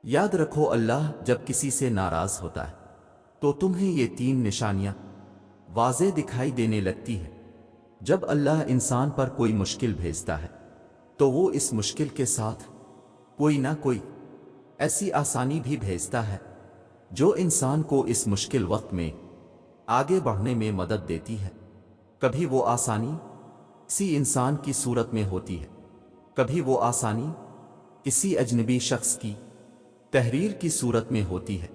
یاد رکھو اللہ جب کسی سے ناراض ہوتا ہے تو تمہیں یہ تین نشانیاں واضح دکھائی دینے لگتی ہیں۔ جب اللہ انسان پر کوئی مشکل بھیجتا ہے تو وہ اس مشکل کے ساتھ کوئی نہ کوئی ایسی آسانی بھی بھیجتا ہے جو انسان کو اس مشکل وقت میں آگے بڑھنے میں مدد دیتی ہے۔ کبھی وہ آسانی کسی انسان کی صورت میں ہوتی ہے، کبھی وہ آسانی کسی اجنبی شخص کی تحریر کی صورت میں ہوتی ہے،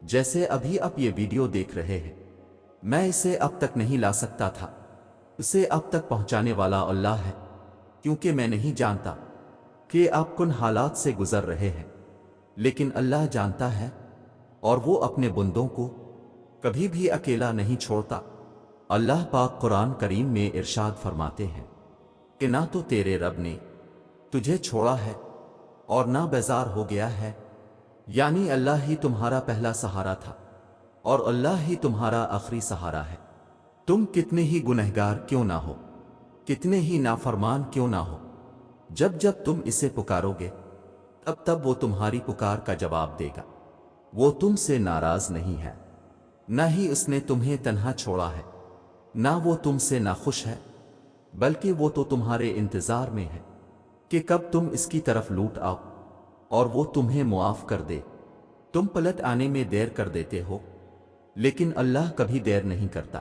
جیسے ابھی آپ یہ ویڈیو دیکھ رہے ہیں۔ میں اسے اب تک نہیں لا سکتا تھا، اسے اب تک پہنچانے والا اللہ ہے، کیونکہ میں نہیں جانتا کہ آپ کن حالات سے گزر رہے ہیں، لیکن اللہ جانتا ہے اور وہ اپنے بندوں کو کبھی بھی اکیلا نہیں چھوڑتا۔ اللہ پاک قرآن کریم میں ارشاد فرماتے ہیں کہ نہ تو تیرے رب نے تجھے چھوڑا ہے اور نہ بیزار ہو گیا ہے، یعنی اللہ ہی تمہارا پہلا سہارا تھا اور اللہ ہی تمہارا آخری سہارا ہے۔ تم کتنے ہی گنہگار کیوں نہ ہو، کتنے ہی نافرمان کیوں نہ ہو، جب جب تم اسے پکارو گے تب تب وہ تمہاری پکار کا جواب دے گا۔ وہ تم سے ناراض نہیں ہے، نہ ہی اس نے تمہیں تنہا چھوڑا ہے، نہ وہ تم سے ناخوش ہے، بلکہ وہ تو تمہارے انتظار میں ہے کہ کب تم اس کی طرف لوٹ آؤ اور وہ تمہیں معاف کر دے۔ تم پلٹ آنے میں دیر کر دیتے ہو، لیکن اللہ کبھی دیر نہیں کرتا،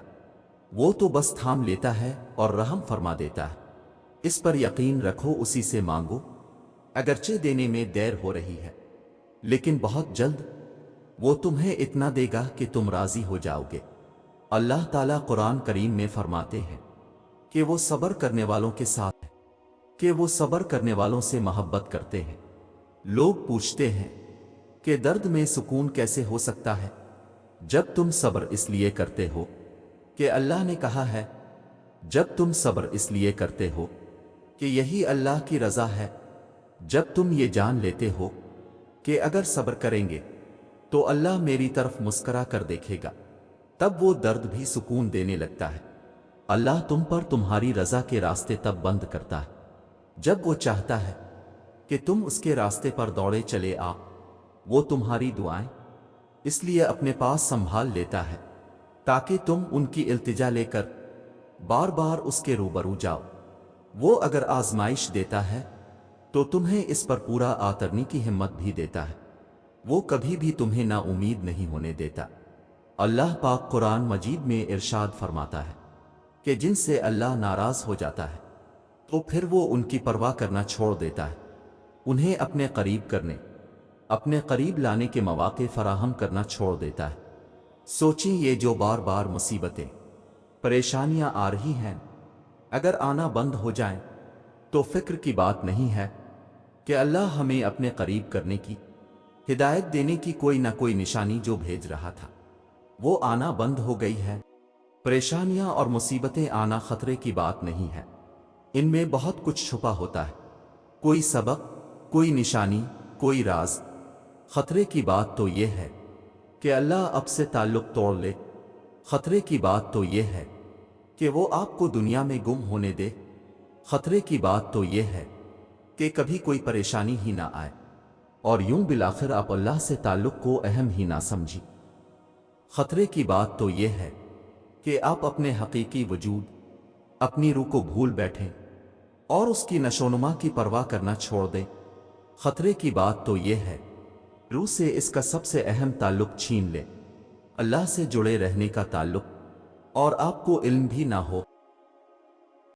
وہ تو بس تھام لیتا ہے اور رحم فرما دیتا ہے۔ اس پر یقین رکھو، اسی سے مانگو، اگرچہ دینے میں دیر ہو رہی ہے لیکن بہت جلد وہ تمہیں اتنا دے گا کہ تم راضی ہو جاؤ گے۔ اللہ تعالیٰ قرآن کریم میں فرماتے ہیں کہ وہ صبر کرنے والوں کے ساتھ ہے، کہ وہ صبر کرنے والوں سے محبت کرتے ہیں۔ لوگ پوچھتے ہیں کہ درد میں سکون کیسے ہو سکتا ہے؟ جب تم صبر اس لیے کرتے ہو کہ اللہ نے کہا ہے، جب تم صبر اس لیے کرتے ہو کہ یہی اللہ کی رضا ہے، جب تم یہ جان لیتے ہو کہ اگر صبر کریں گے تو اللہ میری طرف مسکرا کر دیکھے گا، تب وہ درد بھی سکون دینے لگتا ہے۔ اللہ تم پر تمہاری رضا کے راستے تب بند کرتا ہے جب وہ چاہتا ہے کہ تم اس کے راستے پر دوڑے چلے آ۔ وہ تمہاری دعائیں اس لیے اپنے پاس سنبھال لیتا ہے تاکہ تم ان کی التجا لے کر بار بار اس کے روبرو جاؤ۔ وہ اگر آزمائش دیتا ہے تو تمہیں اس پر پورا اترنے کی ہمت بھی دیتا ہے، وہ کبھی بھی تمہیں نا امید نہیں ہونے دیتا۔ اللہ پاک قرآن مجید میں ارشاد فرماتا ہے کہ جن سے اللہ ناراض ہو جاتا ہے تو پھر وہ ان کی پرواہ کرنا چھوڑ دیتا ہے، انہیں اپنے قریب کرنے، اپنے قریب لانے کے مواقع فراہم کرنا چھوڑ دیتا ہے۔ سوچیں، یہ جو بار بار مصیبتیں، پریشانیاں آ رہی ہیں، اگر آنا بند ہو جائیں تو فکر کی بات نہیں ہے کہ اللہ ہمیں اپنے قریب کرنے کی، ہدایت دینے کی کوئی نہ کوئی نشانی جو بھیج رہا تھا وہ آنا بند ہو گئی ہے۔ پریشانیاں اور مصیبتیں آنا خطرے کی بات نہیں ہے، ان میں بہت کچھ چھپا ہوتا ہے، کوئی سبق، کوئی نشانی، کوئی راز۔ خطرے کی بات تو یہ ہے کہ اللہ اب سے تعلق توڑ لے، خطرے کی بات تو یہ ہے کہ وہ آپ کو دنیا میں گم ہونے دے، خطرے کی بات تو یہ ہے کہ کبھی کوئی پریشانی ہی نہ آئے اور یوں بالآخر آپ اللہ سے تعلق کو اہم ہی نہ سمجھی۔ خطرے کی بات تو یہ ہے کہ آپ اپنے حقیقی وجود، اپنی روح کو بھول بیٹھیں اور اس کی نشوونما کی پرواہ کرنا چھوڑ دیں۔ خطرے کی بات تو یہ ہے روح سے اس کا سب سے اہم تعلق چھین لیں، اللہ سے جڑے رہنے کا تعلق، اور آپ کو علم بھی نہ ہو